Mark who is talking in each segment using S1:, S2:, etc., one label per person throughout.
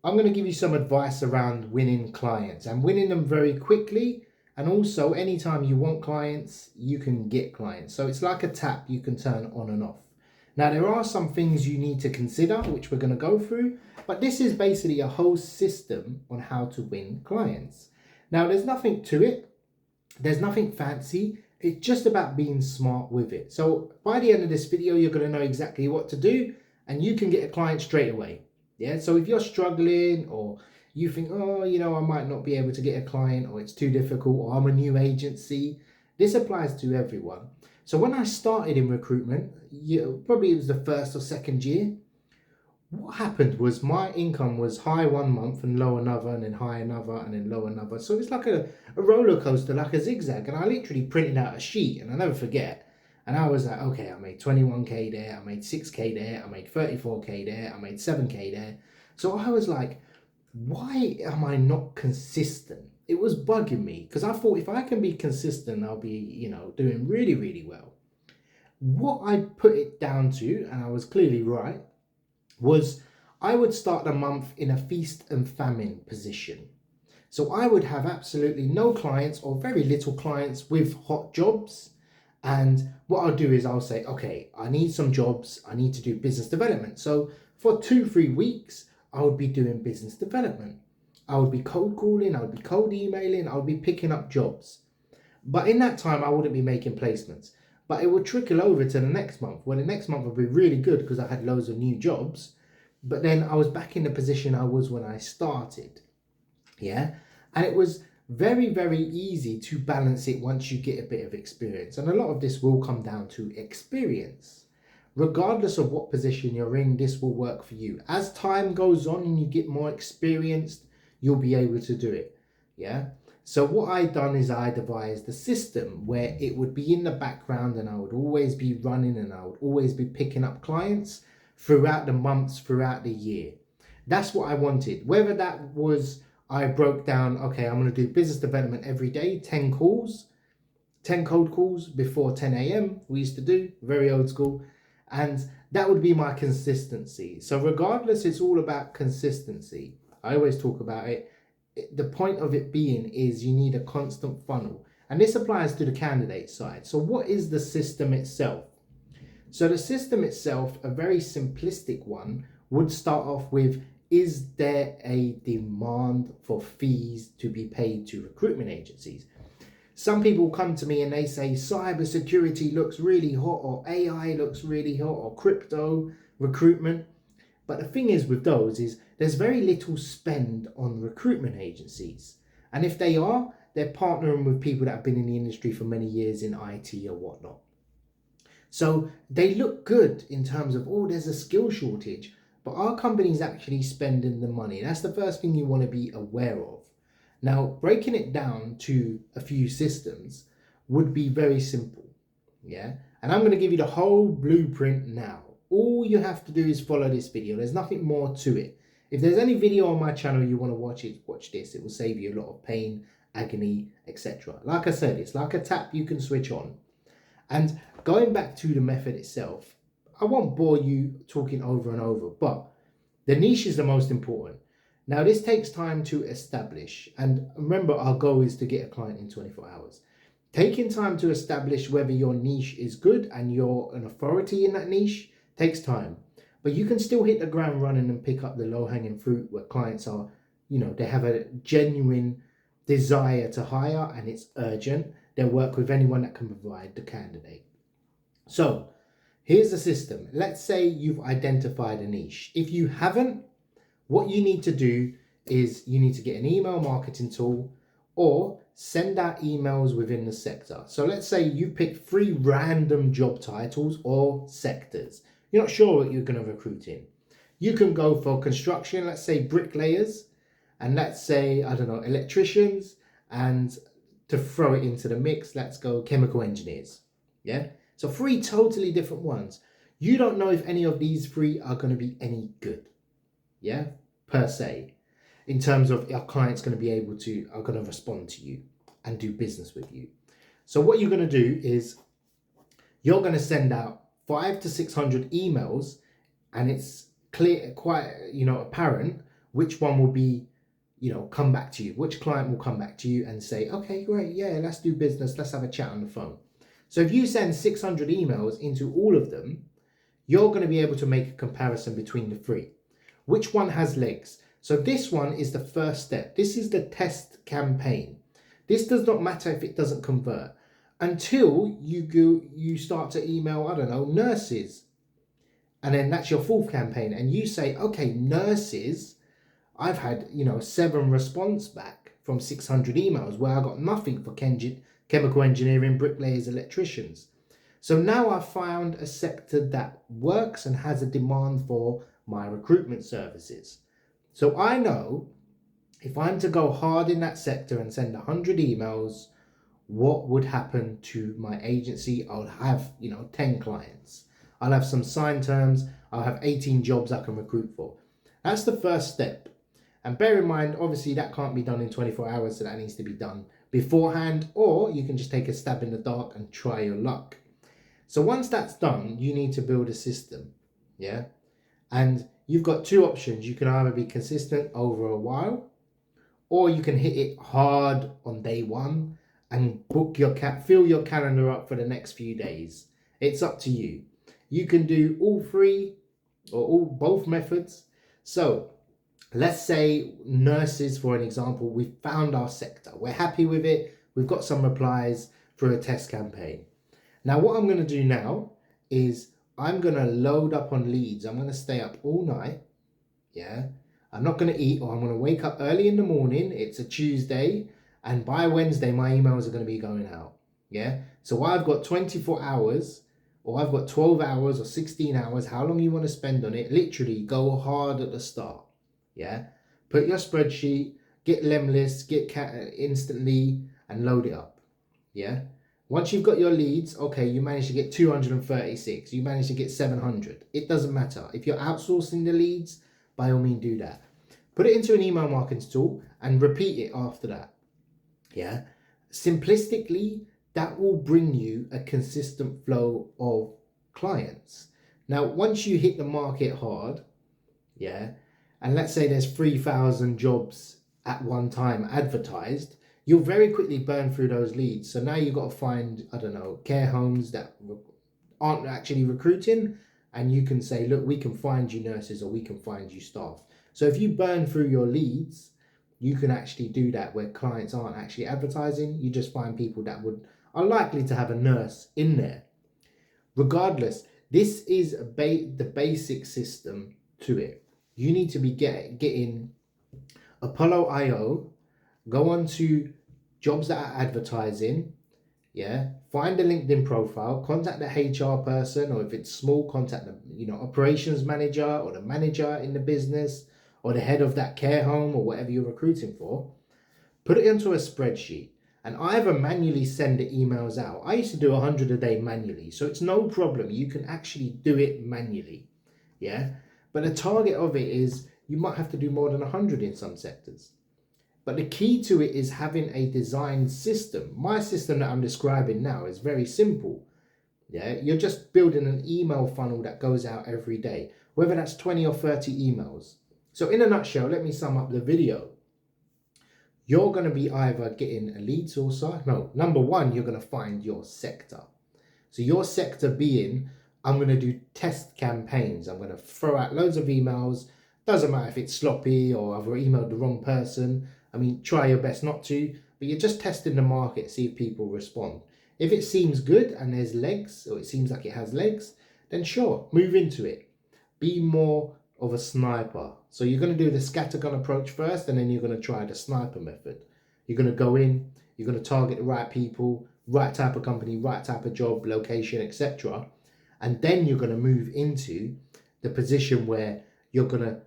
S1: I'm going to give you some advice around winning clients and winning them very quickly. And also, anytime you want clients, you can get clients. So it's like a tap you can turn on and off. Now, there are some things you need to consider, which we're going to go through, but this is basically a whole system on how to win clients. Now, there's nothing to it, there's nothing fancy. It's just about being smart with it. So by the end of this video, you're going to know exactly what to do and you can get a client straight away. Yeah. So if you're struggling or you think, oh, I might not be able to get a client or it's too difficult or I'm a new agency, this applies to everyone. So when I started in recruitment, probably it was the first or second year, what happened was my income was high one month and low another and then high another and then low another. So it's like a roller coaster, like a zigzag. And I literally printed out a sheet and I never forget. And I was like, okay, I made 21K there, I made 6K there, I made 34K there, I made 7K there. So I was like, why am I not consistent? It was bugging me because I thought if I can be consistent, I'll be, doing really, really well. What I put it down to, and I was clearly right, was I would start the month in a feast and famine position. So I would have absolutely no clients or very little clients with hot jobs. And what I'll do is I'll say, okay, I need some jobs. I need to do business development. So for 2-3 weeks, I would be doing business development. I would be cold calling. I would be cold emailing. I would be picking up jobs. But in that time, I wouldn't be making placements. But it would trickle over to the next month, where the next month would be really good because I had loads of new jobs. But then I was back in the position I was when I started. Yeah. And it was very, very easy to balance it once you get a bit of experience. And a lot of this will come down to experience. Regardless of what position you're in, this will work for you. As time goes on and you get more experienced, you'll be able to do it. Yeah. So what I done is I devised a system where it would be in the background and I would always be running and I would always be picking up clients throughout the months, throughout the year. That's what I wanted. Whether that was, I broke down, okay, I'm going to do business development every day, 10 calls, 10 cold calls before 10 a.m. we used to do, very old school. And that would be my consistency. So regardless, it's all about consistency. I always talk about it. The point of it being is you need a constant funnel. And this applies to the candidate side. So what is the system itself? So the system itself, a very simplistic one, would start off with, is there a demand for fees to be paid to recruitment agencies? Some people come to me and they say cybersecurity looks really hot, or AI looks really hot, or crypto, recruitment. But the thing is with those is there's very little spend on recruitment agencies. And if they are, they're partnering with people that have been in the industry for many years in IT or whatnot. So they look good in terms of, oh, there's a skill shortage, but our company's actually spending the money. That's the first thing you want to be aware of. Now, breaking it down to a few systems would be very simple. Yeah. And I'm going to give you the whole blueprint now. All you have to do is follow this video. There's nothing more to it. If there's any video on my channel you want to watch it, watch this. It will save you a lot of pain, agony, etc. Like I said, it's like a tap you can switch on. And going back to the method itself, I won't bore you talking over and over, but the niche is the most important. Now, this takes time to establish. And remember, our goal is to get a client in 24 hours. Taking time to establish whether your niche is good and you're an authority in that niche takes time. But you can still hit the ground running and pick up the low-hanging fruit where clients are, they have a genuine desire to hire and it's urgent. They'll work with anyone that can provide the candidate. So here's the system. Let's say you've identified a niche. If you haven't, what you need to do is you need to get an email marketing tool or send out emails within the sector. So let's say you pick 3 random job titles or sectors. You're not sure what you're going to recruit in. You can go for construction, let's say bricklayers, and let's say, I don't know, electricians, and to throw it into the mix, let's go chemical engineers. Yeah. So 3 totally different ones. You don't know if any of these 3 are going to be any good. Yeah, per se, in terms of our clients are going to respond to you and do business with you. So what you're going to do is you're going to send out 500 to 600 emails, and it's clear, quite, apparent which one will be, come back to you, which client will come back to you and say, okay, great, yeah, let's do business, let's have a chat on the phone. So if you send 600 emails into all of them, you're going to be able to make a comparison between the three. Which one has legs? So this one is the first step. This is the test campaign. This does not matter if it doesn't convert until you start to email, I don't know, nurses. And then that's your fourth campaign. And you say, okay, nurses, I've had, 7 response back from 600 emails where I got nothing for chemical engineering, bricklayers, electricians. So now I've found a sector that works and has a demand for my recruitment services. So I know if I'm to go hard in that sector and send 100 emails, what would happen to my agency? I'll have, 10 clients. I'll have some signed terms. I'll have 18 jobs I can recruit for. That's the first step. And bear in mind, obviously that can't be done in 24 hours. So that needs to be done beforehand, or you can just take a stab in the dark and try your luck. So once that's done, you need to build a system. Yeah. And you've got 2 options. You can either be consistent over a while, or you can hit it hard on day one and fill your calendar up for the next few days. It's up to you. You can do all 3 or both methods. So let's say nurses, for an example, we've found our sector. We're happy with it. We've got some replies for a test campaign. Now, what I'm going to do now is I'm going to load up on leads. I'm going to stay up all night. Yeah. I'm not going to eat, or I'm going to wake up early in the morning. It's a Tuesday. And by Wednesday, my emails are going to be going out. Yeah. So I've got 24 hours, or I've got 12 hours or 16 hours, how long you want to spend on it. Literally go hard at the start. Yeah. Put your spreadsheet, get Lemlist, get Instantly, and load it up. Yeah. Once you've got your leads, okay, you managed to get 236, you managed to get 700. It doesn't matter. If you're outsourcing the leads, by all means do that. Put it into an email marketing tool and repeat it after that. Yeah. Simplistically, that will bring you a consistent flow of clients. Now, once you hit the market hard, yeah, and let's say there's 3,000 jobs at one time advertised, you'll very quickly burn through those leads. So now you've got to find, I don't know, care homes that aren't actually recruiting, and you can say, look, we can find you nurses, or we can find you staff. So if you burn through your leads, you can actually do that where clients aren't actually advertising. You just find people that are likely to have a nurse in there. Regardless, this is the basic system to it. You need to be getting Apollo.io, go on to jobs that are advertising, yeah, find a LinkedIn profile, contact the HR person, or if it's small, contact the operations manager or the manager in the business or the head of that care home or whatever you're recruiting for. Put it into a spreadsheet and either manually send the emails out. I used to do 100 a day manually, so it's no problem. You can actually do it manually, yeah. But the target of it is you might have to do more than 100 in some sectors. But the key to it is having a designed system. My system that I'm describing now is very simple. Yeah, you're just building an email funnel that goes out every day, whether that's 20 or 30 emails. So in a nutshell, let me sum up the video. You're going to be either getting a lead sourcer. No, number one, you're going to find your sector. So your sector being, I'm going to do test campaigns. I'm going to throw out loads of emails. Doesn't matter if it's sloppy or I've emailed the wrong person. I mean, try your best not to, but you're just testing the market, see if people respond. If it seems good and there's legs, or it seems like it has legs, then sure, move into it. Be more of a sniper. So you're going to do the scattergun approach first, and then you're going to try the sniper method. You're going to go in, you're going to target the right people, right type of company, right type of job, location, etc. And then you're going to move into the position where you're going to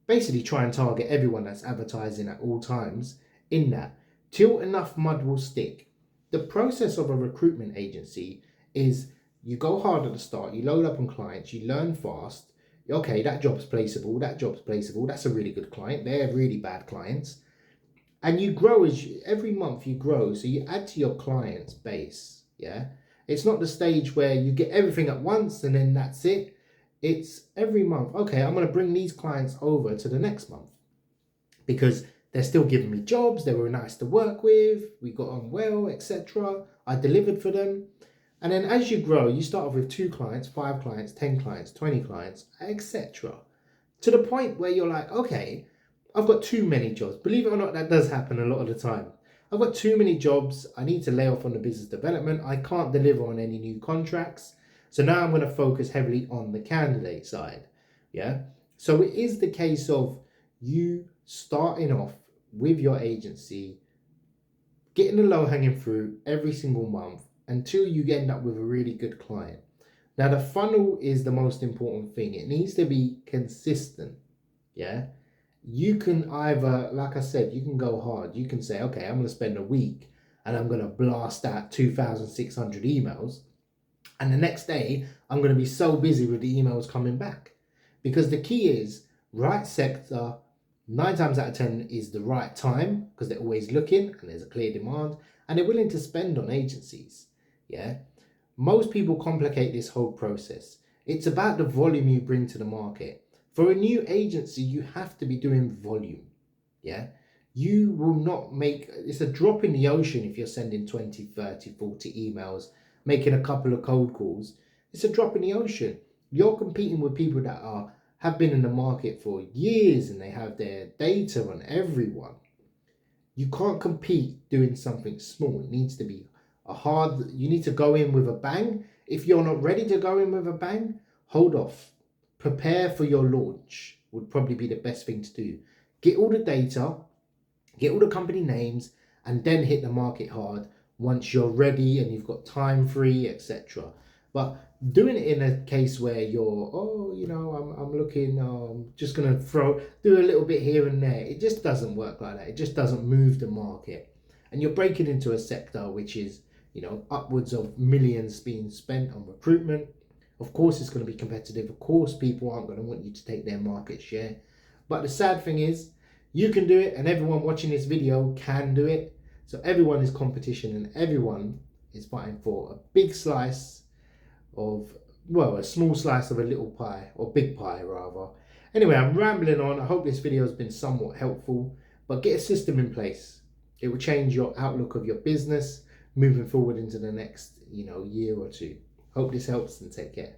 S1: basically try and target everyone that's advertising at all times in that, till enough mud will stick. The process of a recruitment agency is you go hard at the start, you load up on clients, you learn fast. Okay, that job's placeable, that's a really good client, they're really bad clients. And you grow every month you grow, so you add to your clients base, yeah? It's not the stage where you get everything at once and then that's it. It's every month, okay, I'm going to bring these clients over to the next month. because they're still giving me jobs. They were nice to work with. We got on well, etc. I delivered for them. And then as you grow, you start off with 2 clients, 5 clients, 10 clients, 20 clients, etc. To the point where you're like, okay, I've got too many jobs. Believe it or not, that does happen a lot of the time. I've got too many jobs. I need to lay off on the business development. I can't deliver on any new contracts. So now I'm going to focus heavily on the candidate side. Yeah. So it is the case of you starting off with your agency, getting the low hanging fruit every single month until you end up with a really good client. Now, the funnel is the most important thing. It needs to be consistent. Yeah. You can either, like I said, you can go hard. You can say, okay, I'm going to spend a week and I'm going to blast out 2,600 emails. And the next day, I'm going to be so busy with the emails coming back. Because the key is right sector, 9 times out of 10 is the right time because they're always looking and there's a clear demand and they're willing to spend on agencies. Yeah. Most people complicate this whole process. It's about the volume you bring to the market. For a new agency, you have to be doing volume. Yeah. You will not make, it's a drop in the ocean if you're sending 20, 30, 40 emails, making a couple of cold calls. It's a drop in the ocean. You're competing with people that have been in the market for years and they have their data on everyone. You can't compete doing something small. It needs to be you need to go in with a bang. If you're not ready to go in with a bang, hold off. Prepare for your launch would probably be the best thing to do. Get all the data, get all the company names, and then hit the market hard once you're ready and you've got time free, etc. But doing it in a case where you're, I'm looking, just gonna do a little bit here and there. It just doesn't work like that. It just doesn't move the market, and you're breaking into a sector which is, upwards of millions being spent on recruitment. Of course, it's going to be competitive. Of course, people aren't going to want you to take their market share. But the sad thing is, you can do it, and everyone watching this video can do it. So everyone is competition, and everyone is fighting for a big slice of, a small slice of a little pie, or big pie rather. Anyway, I'm rambling on. I hope this video has been somewhat helpful, but get a system in place. It will change your outlook of your business moving forward into the next, year or two. Hope this helps, and take care.